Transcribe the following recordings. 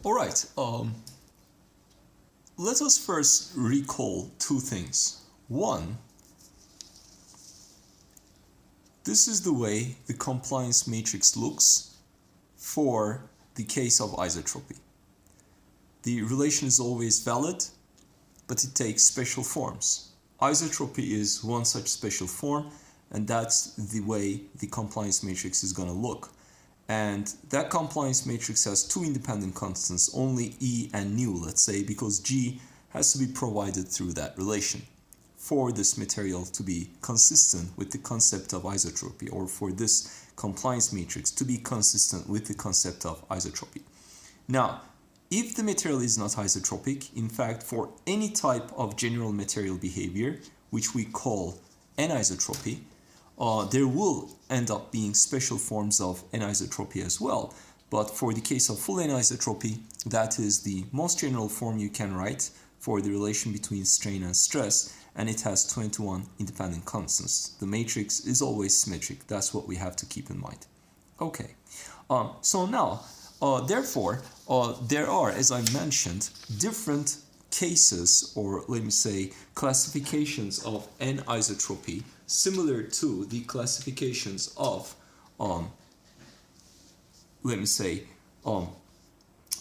All right. Let us first recall two things. One, this is the way the compliance matrix looks for the case of isotropy. The relation is always valid, but it takes special forms. Isotropy is one such special form, and that's the way the compliance matrix is going to look. And that compliance matrix has two independent constants, only E and nu, let's say, because G has to be provided through that relation for this material to be consistent with the concept of isotropy, or for this compliance matrix to be consistent with the concept of isotropy. Now, if the material is not isotropic, in fact, for any type of general material behavior, which we call anisotropy, there will end up being special forms of anisotropy as well. But for the case of full anisotropy, that is the most general form you can write for the relation between strain and stress, and it has 21 independent constants. The matrix is always symmetric. That's what we have to keep in mind. Okay, so now, therefore, there are, as I mentioned, different cases, or let me say classifications of anisotropy, similar to the classifications of,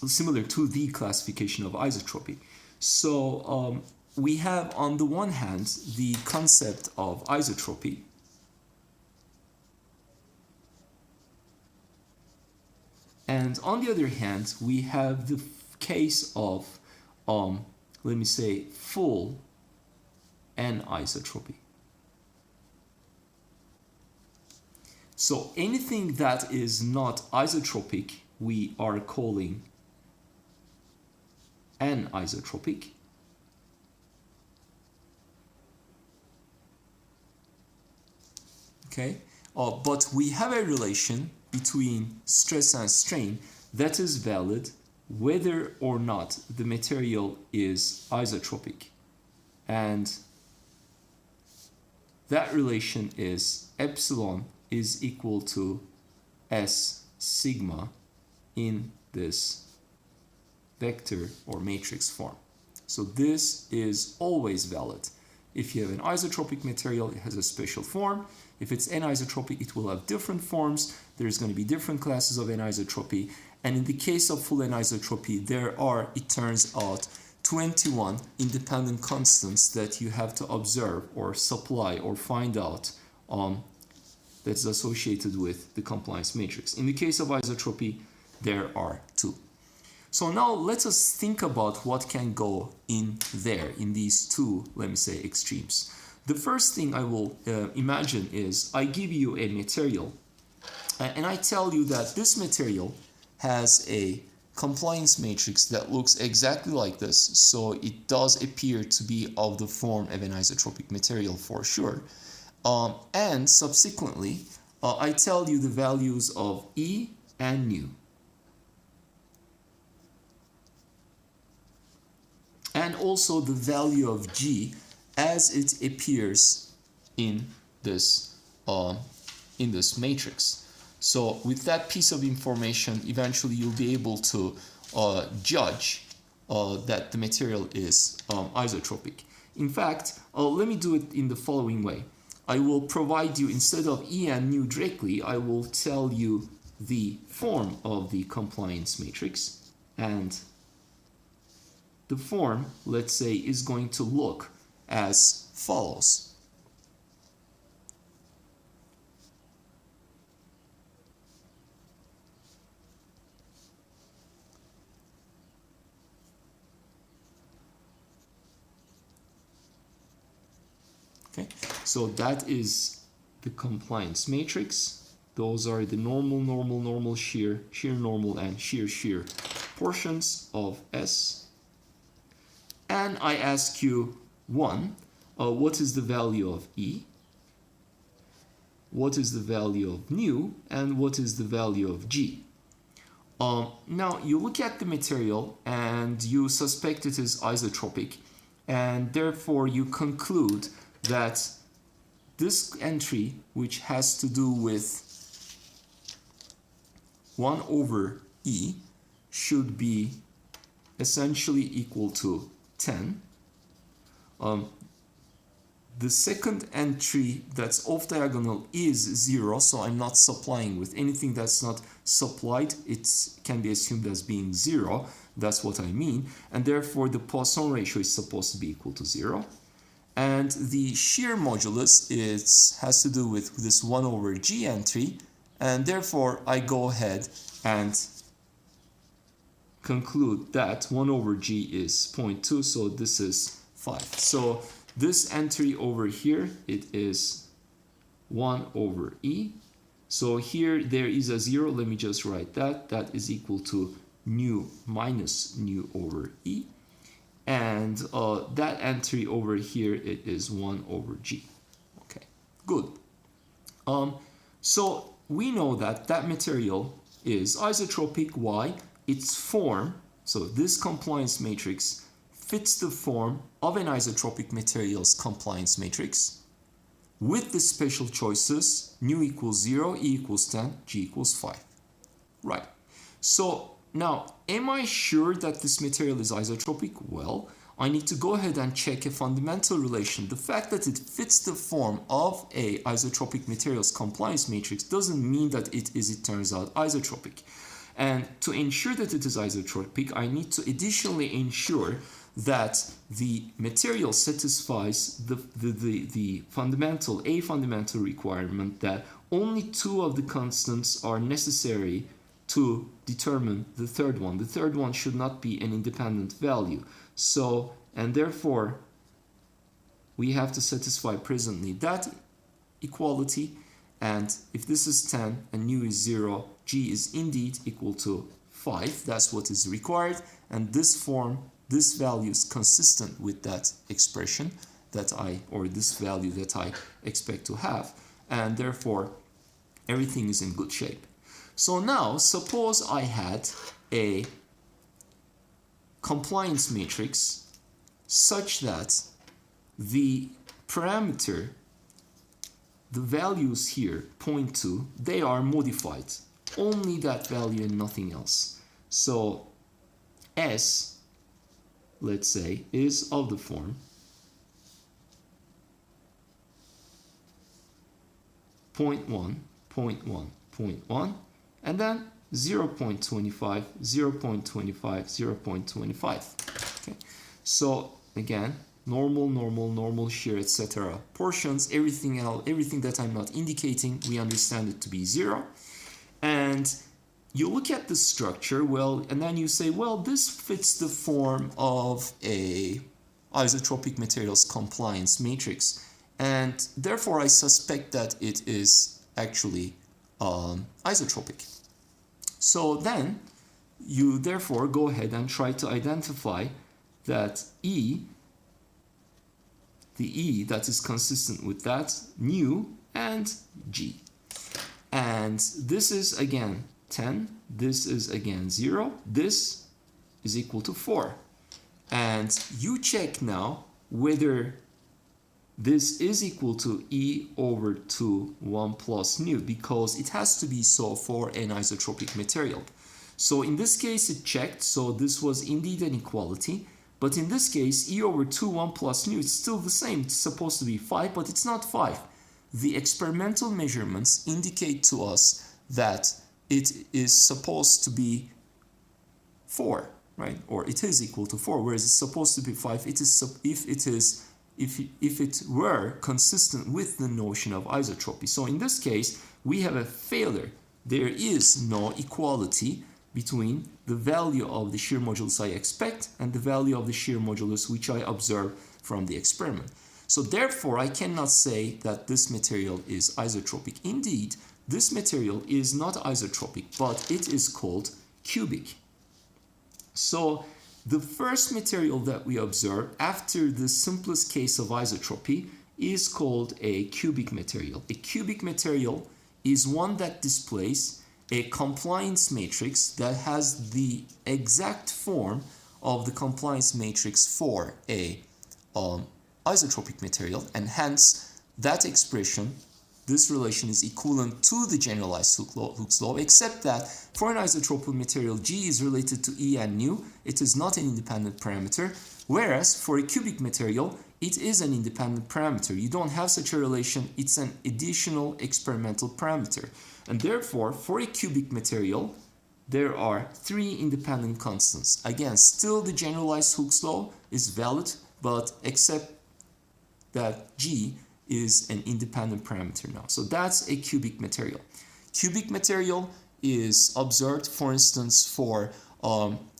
similar to the classification of isotropy. So we have on the one hand the concept of isotropy, and on the other hand we have the case of let me say full anisotropy. So anything that is not isotropic we are calling anisotropic. Okay, but we have a relation between stress and strain that is valid whether or not the material is isotropic, and that relation is epsilon is equal to S sigma in this vector or matrix form. So this is always valid. If you have an isotropic material, it has a special form. If it's anisotropic, it will have different forms. There's going to be different classes of anisotropy. And in the case of full anisotropy, there are, it turns out, 21 independent constants that you have to observe or supply or find out that's associated with the compliance matrix. In the case of isotropy, there are 2. So now let us think about what can go in there, in these two, let me say, extremes. The first thing I will imagine is I give you a material and I tell you that this material has a compliance matrix that looks exactly like this, so it does appear to be of the form of an isotropic material for sure. And subsequently, I tell you the values of E and nu. And also the value of G as it appears in this matrix. So with that piece of information, eventually you'll be able to judge that the material is isotropic. In fact, let me do it in the following way. I will provide you, instead of E and nu directly, I will tell you the form of the compliance matrix, and the form, let's say, is going to look as follows. Okay, so that is the compliance matrix. Those are the normal, shear, normal, and shear portions of S. And I ask you, one, what is the value of E? What is the value of nu? And what is the value of G? Now, you look at the material and you suspect it is isotropic, and therefore you conclude that this entry, which has to do with 1 over E, should be essentially equal to 10. The second entry that's off diagonal is 0, so I'm not supplying with anything that's not supplied. It can be assumed as being 0. That's what I mean. And therefore, the Poisson ratio is supposed to be equal to 0. And the shear modulus has to do with this 1 over g entry. And therefore, I go ahead and conclude that 1 over g is 0.2, so this is 5. So this entry over here, it is 1 over e. So here there is a 0. Let me just write that. That is equal to nu minus nu over e. And that entry over here, it is 1 over g. Okay, good. So we know that that material is isotropic. Why? Its form, so this compliance matrix fits the form of an isotropic materials compliance matrix with the special choices nu equals 0, e equals 10, g equals 5. Right. So now, am I sure that this material is isotropic? Well, I need to go ahead and check a fundamental relation. The fact that it fits the form of a isotropic materials compliance matrix doesn't mean that it turns out, isotropic. And to ensure that it is isotropic, I need to additionally ensure that the material satisfies the fundamental requirement that only 2 of the constants are necessary to determine the third one. The third one should not be an independent value. So, and therefore, we have to satisfy presently that equality. And if this is 10 and nu is 0, g is indeed equal to 5. That's what is required. And this form, this value is consistent with that expression that or this value that I expect to have. And therefore, everything is in good shape. So now, suppose I had a compliance matrix such that the parameter, the values here, 0.2, they are modified. Only that value and nothing else. So S, let's say, is of the form 0.1, 0.1, 0.1, and then 0.25, 0.25, 0.25. Okay. So again, normal shear, etc. portions, everything else, everything that I'm not indicating, we understand it to be 0. And you look at the structure, well, and then you say, well, this fits the form of a isotropic materials compliance matrix, and therefore I suspect that it is actually isotropic. So then you therefore go ahead and try to identify that E, the E that is consistent with that, nu and G. And this is again 10, this is again 0, this is equal to 4. And you check now whether this is equal to E over 2 1 plus nu, because it has to be so for an isotropic material. So in this case it checked, so this was indeed an equality. But in this case, E over 2 1 plus nu, it's still the same. It's supposed to be 5, but it's not 5. The experimental measurements indicate to us that it is supposed to be 4, right? Or it is equal to 4, whereas it's supposed to be 5. It is if it were consistent with the notion of isotropy. So in this case, we have a failure. There is no equality between the value of the shear modulus I expect and the value of the shear modulus which I observe from the experiment. So therefore, I cannot say that this material is isotropic. Indeed, this material is not isotropic, but it is called cubic. So the first material that we observe after the simplest case of isotropy is called a cubic material. A cubic material is one that displays a compliance matrix that has the exact form of the compliance matrix for a isotropic material, and hence that expression this relation is equivalent to the generalized Hooke's law, except that for an isotropy material, G is related to E and nu. It is not an independent parameter, whereas for a cubic material, it is an independent parameter. You don't have such a relation. It's an additional experimental parameter. And therefore, for a cubic material, there are 3 independent constants. Again, still the generalized Hooke's law is valid, but except that G is an independent parameter now. So that's a cubic material. Cubic material is observed, for instance, for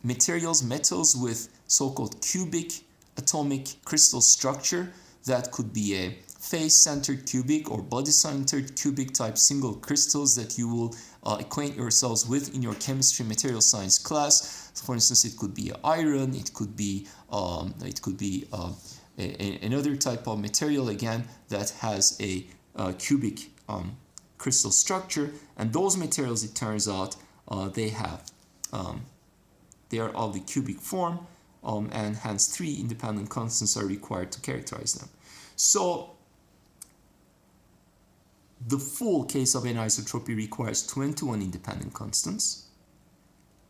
metals with so-called cubic atomic crystal structure. That could be a face-centered cubic or body-centered cubic type single crystals that you will acquaint yourselves with in your chemistry material science class. So for instance, it could be iron, it could be another type of material again that has a cubic crystal structure, and those materials, it turns out, they are of the cubic form, and hence 3 independent constants are required to characterize them. So the full case of anisotropy requires 21 independent constants,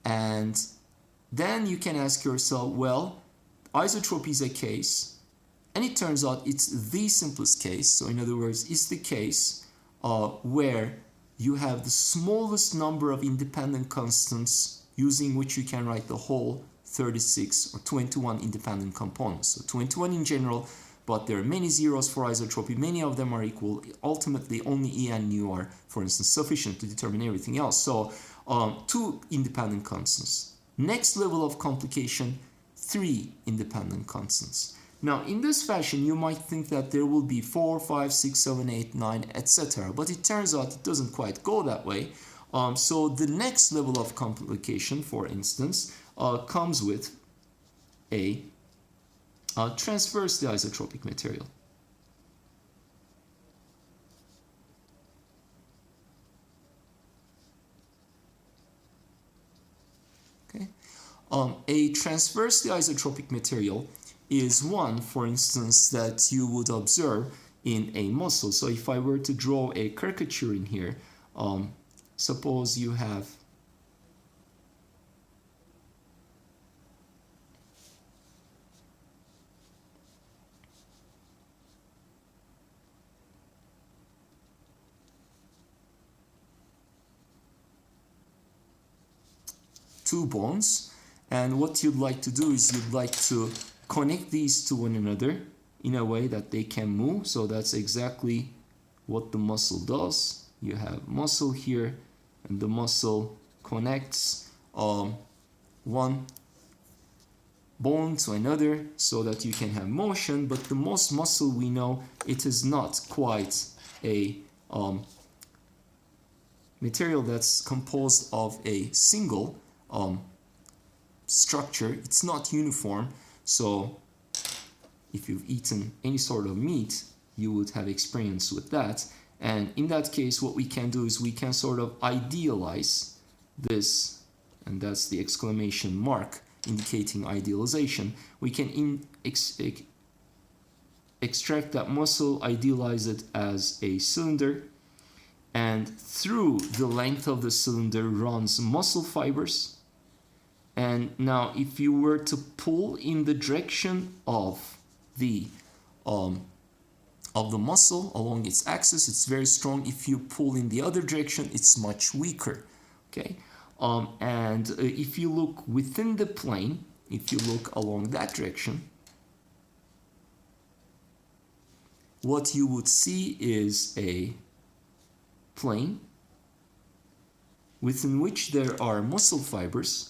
and then you can ask yourself, well, isotropy is a case, and it turns out it's the simplest case. So in other words, it's the case where you have the smallest number of independent constants using which you can write the whole 36 or 21 independent components. So 21 in general, but there are many zeros for isotropy. Many of them are equal. Ultimately, only E and nu are, for instance, sufficient to determine everything else. So 2 independent constants. Next level of complication, 3 independent constants. Now, in this fashion, you might think that there will be 4, 5, 6, 7, 8, 9, etc. But it turns out it doesn't quite go that way. So the next level of complication, for instance, comes with a transversely isotropic material. Okay. A transversely isotropic material is one, for instance, that you would observe in a muscle. So if I were to draw a caricature in here, suppose you have two bones, and what you'd like to do is you'd like to connect these to one another in a way that they can move. So that's exactly what the muscle does. You have muscle here, and the muscle connects one bone to another so that you can have motion. But the most muscle we know, it is not quite a material that's composed of a single structure. It's not uniform. So if you've eaten any sort of meat, you would have experience with that. And in that case, what we can do is we can sort of idealize this, and that's the exclamation mark indicating idealization. We can extract that muscle, idealize it as a cylinder, and through the length of the cylinder runs muscle fibers. And now if you were to pull in the direction of the muscle along its axis, it's very strong. If you pull in the other direction, it's much weaker. Okay, and if you look within the plane, if you look along that direction, what you would see is a plane within which there are muscle fibers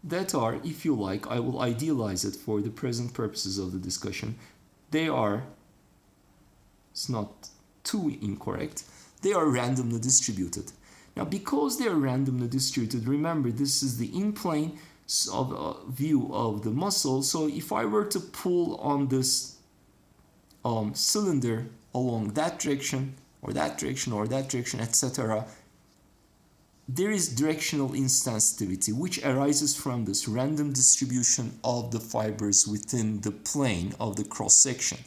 that are, if you like, I will idealize it for the present purposes of the discussion, they are, it's not too incorrect, they are randomly distributed. Now, because they are randomly distributed, remember, this is the in-plane view of the muscle. So if I were to pull on this cylinder along that direction, or that direction, or that direction, etc., there is directional insensitivity, which arises from this random distribution of the fibers within the plane of the cross-section.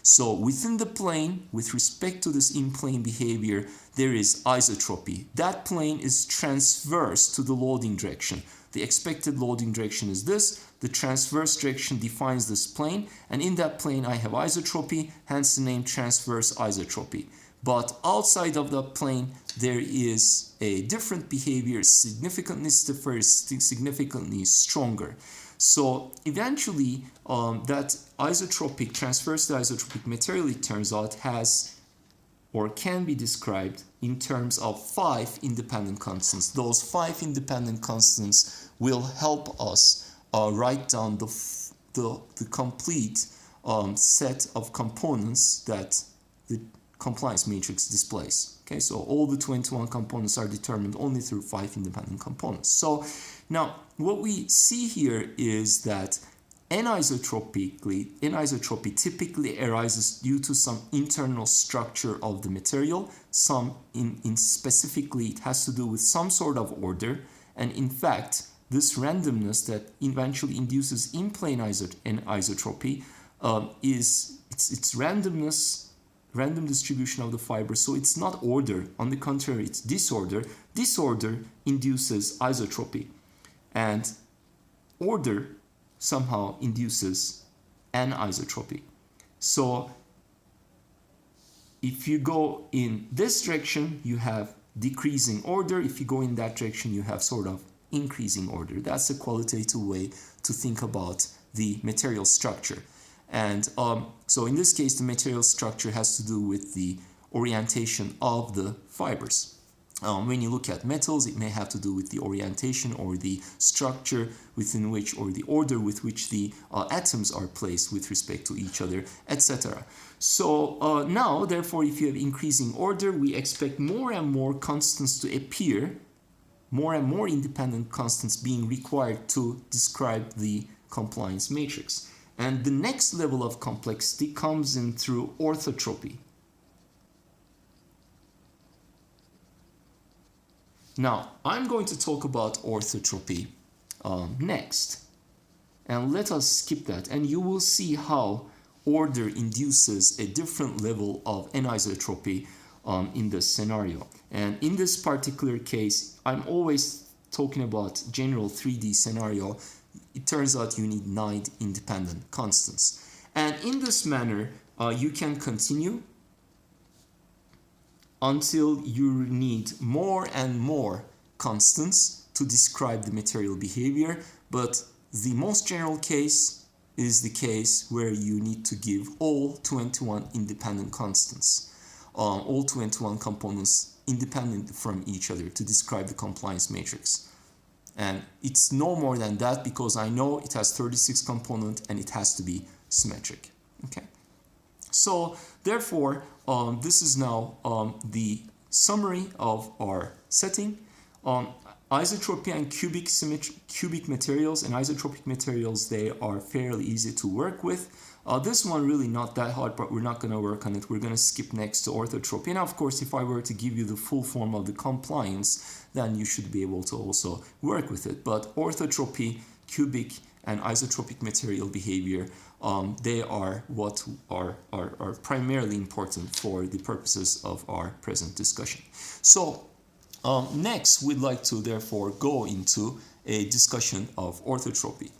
So within the plane, with respect to this in-plane behavior, there is isotropy. That plane is transverse to the loading direction. The expected loading direction is this. The transverse direction defines this plane, and in that plane I have isotropy, hence the name transverse isotropy. But outside of the plane, there is a different behavior, significantly stiffer, significantly stronger. So eventually, that isotropic, transverse isotropic material, it turns out, has or can be described in terms of 5 independent constants. Those 5 independent constants will help us write down the complete set of components that the compliance matrix displays. Okay, so all the 21 components are determined only through 5 independent components. So now what we see here is that anisotropy typically arises due to some internal structure of the material. Some specifically it has to do with some sort of order, and in fact this randomness that eventually induces in-plane anisotropy is it's random distribution of the fibers, so it's not order. On the contrary, it's disorder. Disorder induces isotropy, and order somehow induces anisotropy. So if you go in this direction, you have decreasing order. If you go in that direction, you have sort of increasing order. That's a qualitative way to think about the material structure. And so in this case, the material structure has to do with the orientation of the fibers. When you look at metals, it may have to do with the orientation or the structure within which, or the order with which the atoms are placed with respect to each other, etc. So now, therefore, if you have increasing order, we expect more and more constants to appear, more and more independent constants being required to describe the compliance matrix. And the next level of complexity comes in through orthotropy. Now, I'm going to talk about orthotropy next. And let us skip that, and you will see how order induces a different level of anisotropy in this scenario. And in this particular case, I'm always talking about general 3D scenario. It turns out you need 9 independent constants. And in this manner, you can continue until you need more and more constants to describe the material behavior. But the most general case is the case where you need to give all 21 independent constants, all 21 components independent from each other to describe the compliance matrix. And it's no more than that, because I know it has 36 components and it has to be symmetric. Okay. So therefore, this is now the summary of our setting. Isotropy and cubic materials and isotropic materials, they are fairly easy to work with. This one really not that hard, but we're not going to work on it. We're going to skip next to orthotropy. And of course, if I were to give you the full form of the compliance, then you should be able to also work with it. But orthotropy, cubic, and isotropic material behavior, they are what are primarily important for the purposes of our present discussion. So next, we'd like to therefore go into a discussion of orthotropy.